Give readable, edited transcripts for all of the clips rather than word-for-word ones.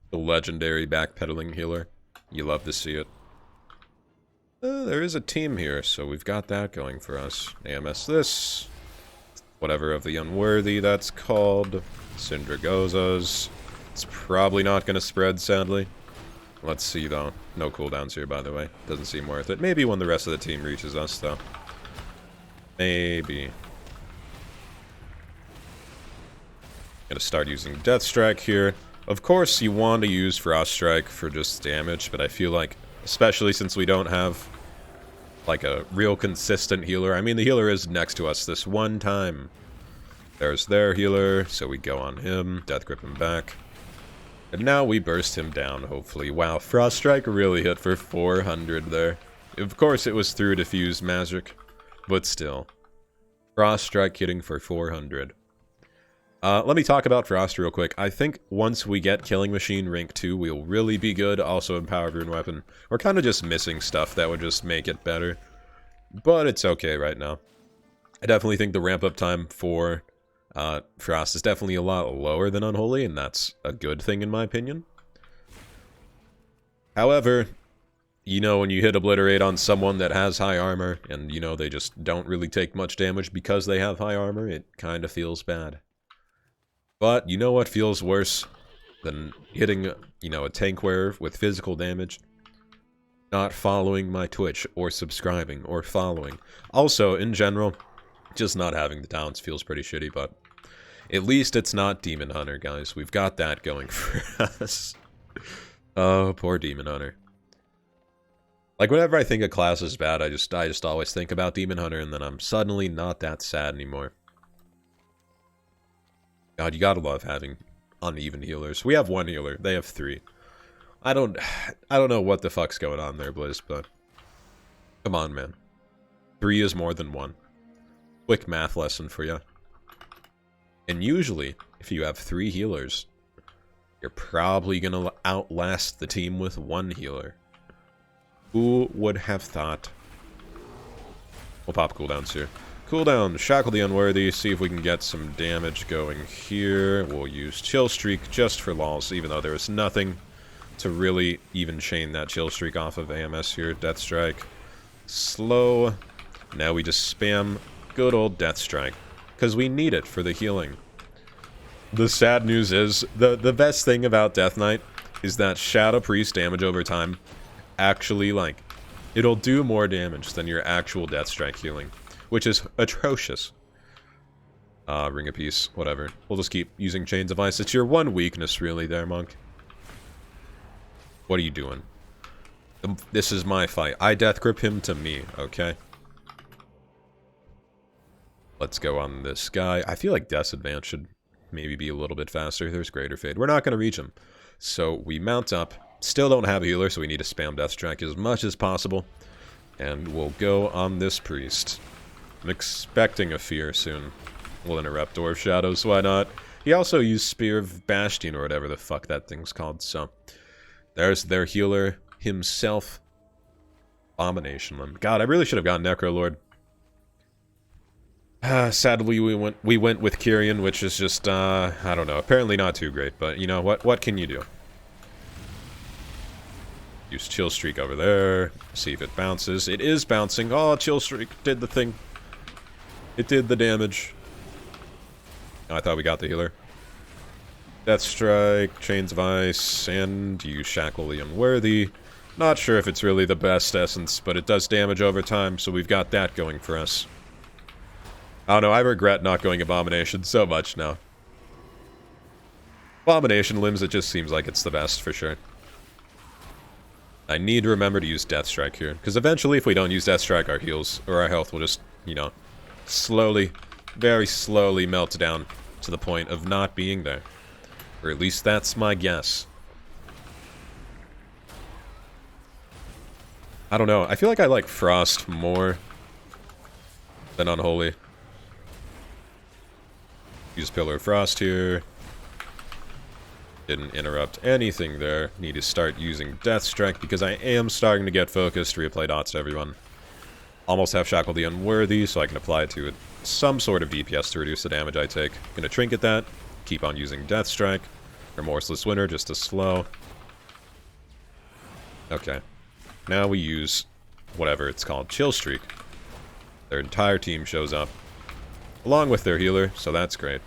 The legendary backpedaling healer. You love to see it. There is a team here, so we've got that going for us. AMS this. Whatever of the unworthy that's called. Syndragozas. It's probably not going to spread, sadly. Let's see, though. No cooldowns here, by the way. Doesn't seem worth it. Maybe when the rest of the team reaches us, though. Maybe. Gonna start using Death Strike here. Of course, you want to use Frost Strike for just damage, but I feel like, especially since we don't have, like, a real consistent healer. I mean, the healer is next to us this one time. There's their healer, so we go on him, Death Grip him back. And now we burst him down, hopefully. Wow, Frost Strike really hit for 400 there. Of course, it was through diffused magic, but still. Frost Strike hitting for 400. Let me talk about Frost real quick. I think once we get Killing Machine rank 2, we'll really be good. Also, Empowered Rune Weapon. We're kind of just missing stuff that would just make it better. But it's okay right now. I definitely think the ramp-up time for Frost is definitely a lot lower than Unholy, and that's a good thing in my opinion. However, you know, when you hit Obliterate on someone that has high armor, and, you know, they just don't really take much damage because they have high armor, it kind of feels bad. But, you know what feels worse than hitting, you know, a tank wearer with physical damage? Not following my Twitch, or subscribing, or following. Also, in general, just not having the downs feels pretty shitty, but at least it's not Demon Hunter, guys. We've got that going for us. Oh, poor Demon Hunter. Like, whenever I think a class is bad, I just always think about Demon Hunter, and then I'm suddenly not that sad anymore. God, you gotta love having uneven healers. We have one healer. They have 3. I don't know what the fuck's going on there, Blizz, but come on, man. 3 is more than 1. Quick math lesson for you. And usually, if you have 3 healers, you're probably gonna outlast the team with 1 healer. Who would have thought? We'll pop cooldowns here. Cooldown, Shackle the Unworthy, see if we can get some damage going here. We'll use Chill Streak just for lols, even though there is nothing to really even chain that Chill Streak off of AMS here. Death Strike. Slow. Now we just spam good old Death Strike, because we need it for the healing. The sad news is, the best thing about Death Knight is that Shadow Priest damage over time actually, like, it'll do more damage than your actual Death Strike healing, which is atrocious. Ring of Peace, whatever. We'll just keep using Chains of Ice. It's your one weakness, really, there, Monk. What are you doing? This is my fight. I Death Grip him to me, okay? Let's go on this guy. I feel like Death's Advance should maybe be a little bit faster. There's Greater Fade. We're not going to reach him. So we mount up. Still don't have a healer, so we need to spam Death Strike as much as possible. And we'll go on this priest. I'm expecting a fear soon. We'll interrupt Dwarf Shadows, why not? He also used Spear of Bastion or whatever the fuck that thing's called, so there's their healer himself. Abomination Limb. God, I really should have gotten Necrolord. Sadly, we went with Kyrian, which is just, I don't know, apparently not too great, but you know, what can you do? Use Chill Streak over there, see if it bounces. It is bouncing. Oh, Chill Streak did the thing. It did the damage. Oh, I thought we got the healer. Death Strike, Chains of Ice, and you Shackle the Unworthy. Not sure if it's really the best essence, but it does damage over time, so we've got that going for us. I don't know, I regret not going Abomination so much now. Abomination Limbs, it just seems like it's the best, for sure. I need to remember to use Death Strike here, because eventually if we don't use Death Strike, our heals, or our health will just, you know, slowly, very slowly melt down to the point of not being there. Or at least that's my guess. I don't know, I feel like I like Frost more than Unholy. Use Pillar of Frost here. Didn't interrupt anything there. Need to start using Death Strike because I am starting to get focused. Reapply dots to everyone. Almost have Shackle the Unworthy, so I can apply it to some sort of DPS to reduce the damage I take. Gonna Trinket that. Keep on using Death Strike. Remorseless Winter just to slow. Okay. Now we use whatever it's called, Chill Streak. Their entire team shows up. Along with their healer, so that's great.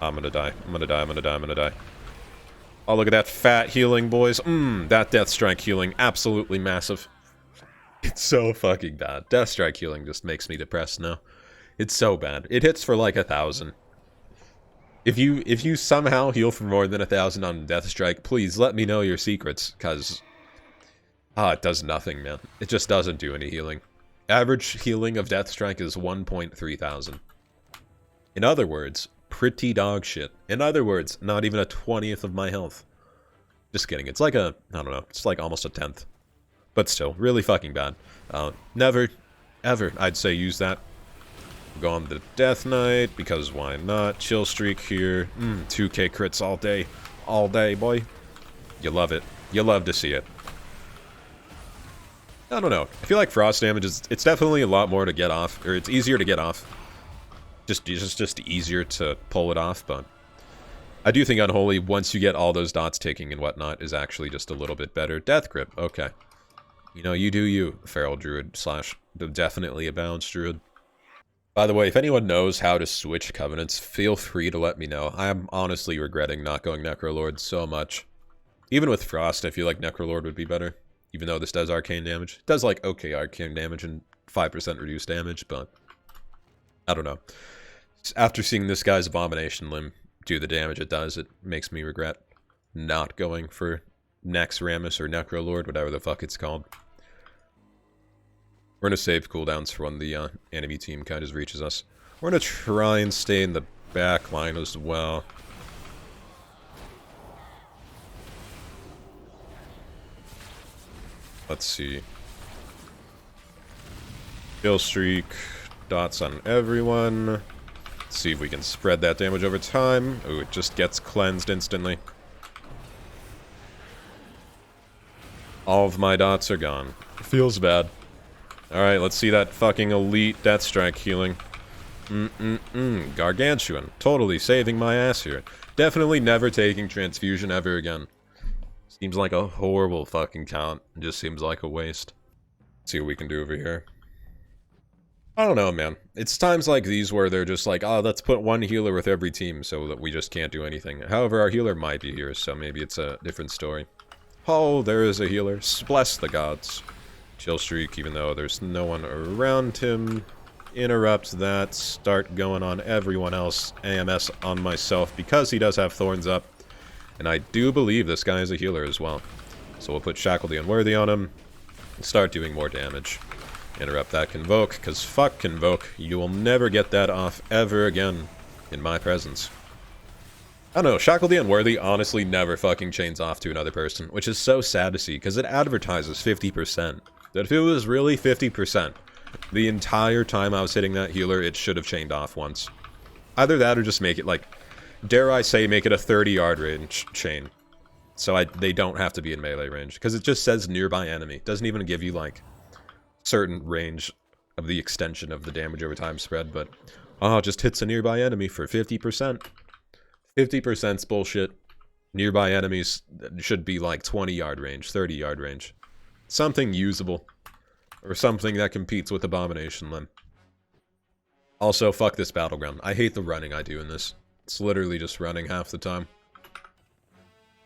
I'm gonna die. I'm gonna die. I'm gonna die. I'm gonna die. Oh, look at that fat healing, boys. That Death Strike healing, absolutely massive. It's so fucking bad. Death Strike healing just makes me depressed now. It's so bad. It hits for like 1,000. If you somehow heal for more than 1,000 on Death Strike, please let me know your secrets, because it does nothing, man. It just doesn't do any healing. Average healing of Death Strike is 1.3 thousand. In other words, pretty dog shit. In other words, not even a 20th of my health. Just kidding. It's like I don't know, it's like almost a 10th. But still, really fucking bad. Never, ever, I'd say, use that. Go on the Death Knight, because why not? Chill Streak here. 2k crits all day. All day, boy. You love it. You love to see it. I don't know. I feel like frost damage is, it's definitely a lot more to get off, or it's easier to get off. Just easier to pull it off, but I do think Unholy, once you get all those dots ticking and whatnot, is actually just a little bit better. Death Grip, okay. You know, you do you, Feral Druid / definitely a balanced Druid. By the way, if anyone knows how to switch Covenants, feel free to let me know. I am honestly regretting not going Necrolord so much. Even with Frost, I feel like Necrolord would be better. Even though this does arcane damage. It does like okay arcane damage and 5% reduced damage, but I don't know. After seeing this guy's Abomination Limb do the damage it does, it makes me regret not going for Nex Rammus or Necrolord, whatever the fuck it's called. We're gonna save cooldowns for when the enemy team kind of reaches us. We're gonna try and stay in the back line as well. Let's see. Kill streak, dots on everyone. Let's see if we can spread that damage over time. Ooh, it just gets cleansed instantly. All of my dots are gone. Feels bad. Alright, let's see that fucking elite Death Strike healing. Gargantuan. Totally saving my ass here. Definitely never taking transfusion ever again. Seems like a horrible fucking count. It just seems like a waste. Let's see what we can do over here. I don't know, man. It's times like these where they're just like, oh, let's put one healer with every team so that we just can't do anything. However, our healer might be here, so maybe it's a different story. Oh, there is a healer. Bless the gods. Chill streak, even though there's no one around him. Interrupt that. Start going on everyone else. AMS on myself because he does have thorns up. And I do believe this guy is a healer as well. So we'll put Shackle the Unworthy on him. And start doing more damage. Interrupt that Convoke, because fuck Convoke. You will never get that off ever again in my presence. I don't know, Shackle the Unworthy honestly never fucking chains off to another person, which is so sad to see, because it advertises 50%. That if it was really 50%, the entire time I was hitting that healer, it should have chained off once. Either that or just make it like, dare I say, make it a 30-yard range chain. So they don't have to be in melee range, because it just says nearby enemy. It doesn't even give you, like, certain range of the extension of the damage over time spread, but just hits a nearby enemy for 50%. 50%'s bullshit. Nearby enemies should be like 20-yard range, 30-yard range. Something usable. Or something that competes with Abomination Limb. Also, fuck this Battleground. I hate the running I do in this. It's literally just running half the time.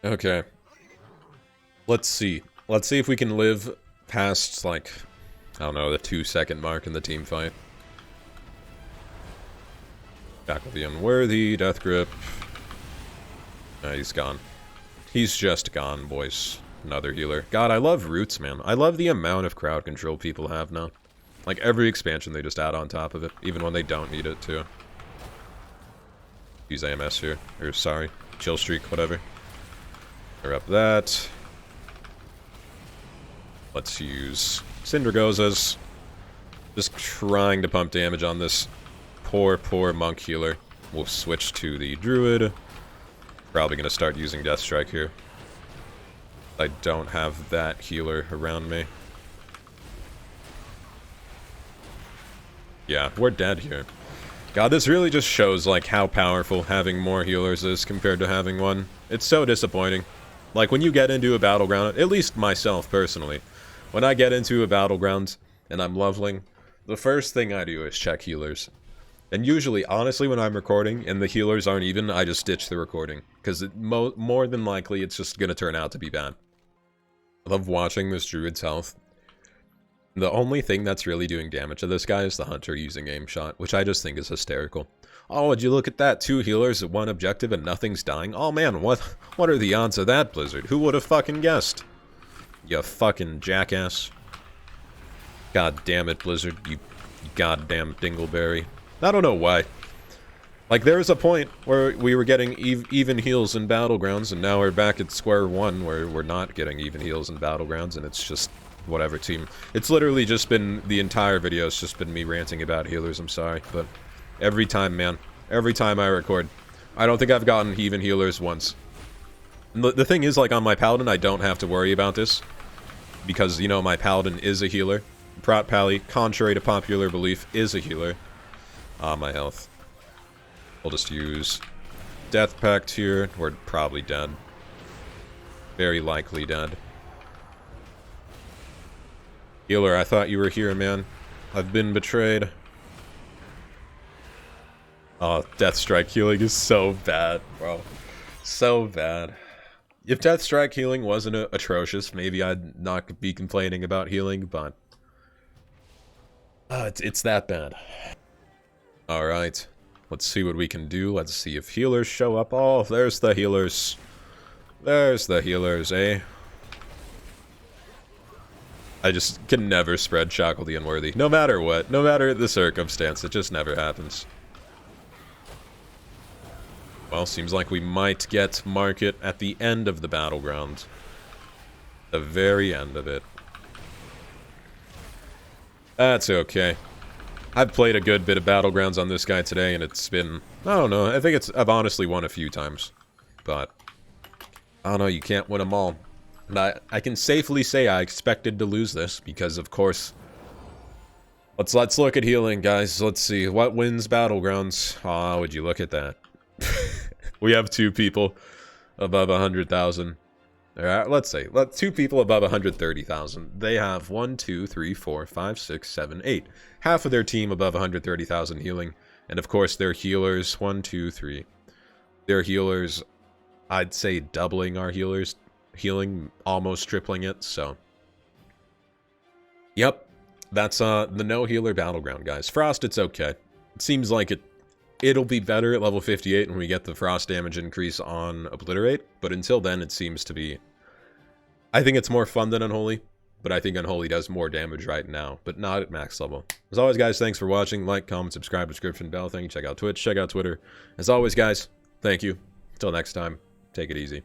Okay. Let's see. Let's see if we can live past, like, I don't know, the 2-second mark in the team fight. Shackle the Unworthy, Death Grip. He's gone. He's just gone, boys. Another healer. God, I love roots, man. I love the amount of crowd control people have now. Like, every expansion they just add on top of it, even when they don't need it, too. Use AMS here. Or, sorry, Chill Streak, whatever. Interrupt that. Let's use Syndragozas. Just trying to pump damage on this poor, poor monk healer. We'll switch to the druid. Probably going to start using Death Strike here. I don't have that healer around me. Yeah, we're dead here. God, this really just shows, like, how powerful having more healers is compared to having one. It's so disappointing. Like, when you get into a Battleground, at least myself, personally, when I get into a Battleground and I'm leveling, the first thing I do is check healers. And usually, honestly, when I'm recording and the healers aren't even, I just ditch the recording. Because more than likely, it's just gonna turn out to be bad. I love watching this Druid's health. The only thing that's really doing damage to this guy is the Hunter using aim shot, which I just think is hysterical. Oh, would you look at that? 2 healers at 1 objective and nothing's dying? Oh man, what are the odds of that, Blizzard? Who would have fucking guessed? You fucking jackass. God damn it, Blizzard, you goddamn dingleberry. I don't know why. Like, there was a point where we were getting even heals in Battlegrounds, and now we're back at square one where we're not getting even heals in Battlegrounds, and it's just whatever team. It's literally just been, the entire video has just been me ranting about healers, I'm sorry, but every time, man, every time I record, I don't think I've gotten even healers once. And the thing is, like, on my Paladin, I don't have to worry about this, because, you know, my Paladin is a healer. Prot Pally, contrary to popular belief, is a healer. Ah, my health. We'll just use Death Pact here. We're probably dead. Very likely dead. Healer, I thought you were here, man. I've been betrayed. Oh, Death Strike healing is so bad, bro. So bad. If Death Strike healing wasn't atrocious, maybe I'd not be complaining about healing, but it's that bad. Alright. Let's see what we can do. Let's see if healers show up. Oh, there's the healers. There's the healers, eh? I just can never spread Shackle the Unworthy. No matter what. No matter the circumstance. It just never happens. Well, seems like we might get Market at the end of the Battleground. The very end of it. That's okay. I've played a good bit of Battlegrounds on this guy today, and it's been... I don't know, I think I've honestly won a few times. But I don't know, you can't win them all. And I can safely say I expected to lose this, because of course... Let's look at healing, guys. Let's see, what wins Battlegrounds? Aw, would you look at that. We have 2 people above 100,000. Alright, let's say, 2 people above 130,000. They have 1, 2, 3, 4, 5, 6, 7, 8. Half of their team above 130,000 healing. And of course, their healers, 1, 2, 3. Their healers, I'd say doubling our healers. Healing, almost tripling it, so. Yep, that's the no healer Battleground, guys. Frost, it's okay. It seems like it'll be better at level 58 when we get the frost damage increase on Obliterate, but until then it seems to be... I think it's more fun than Unholy, but I think Unholy does more damage right now, but not at max level. As always, guys, thanks for watching. Like, comment, subscribe, description, bell thing. Check out Twitch, check out Twitter. As always, guys, thank you. Until next time, take it easy.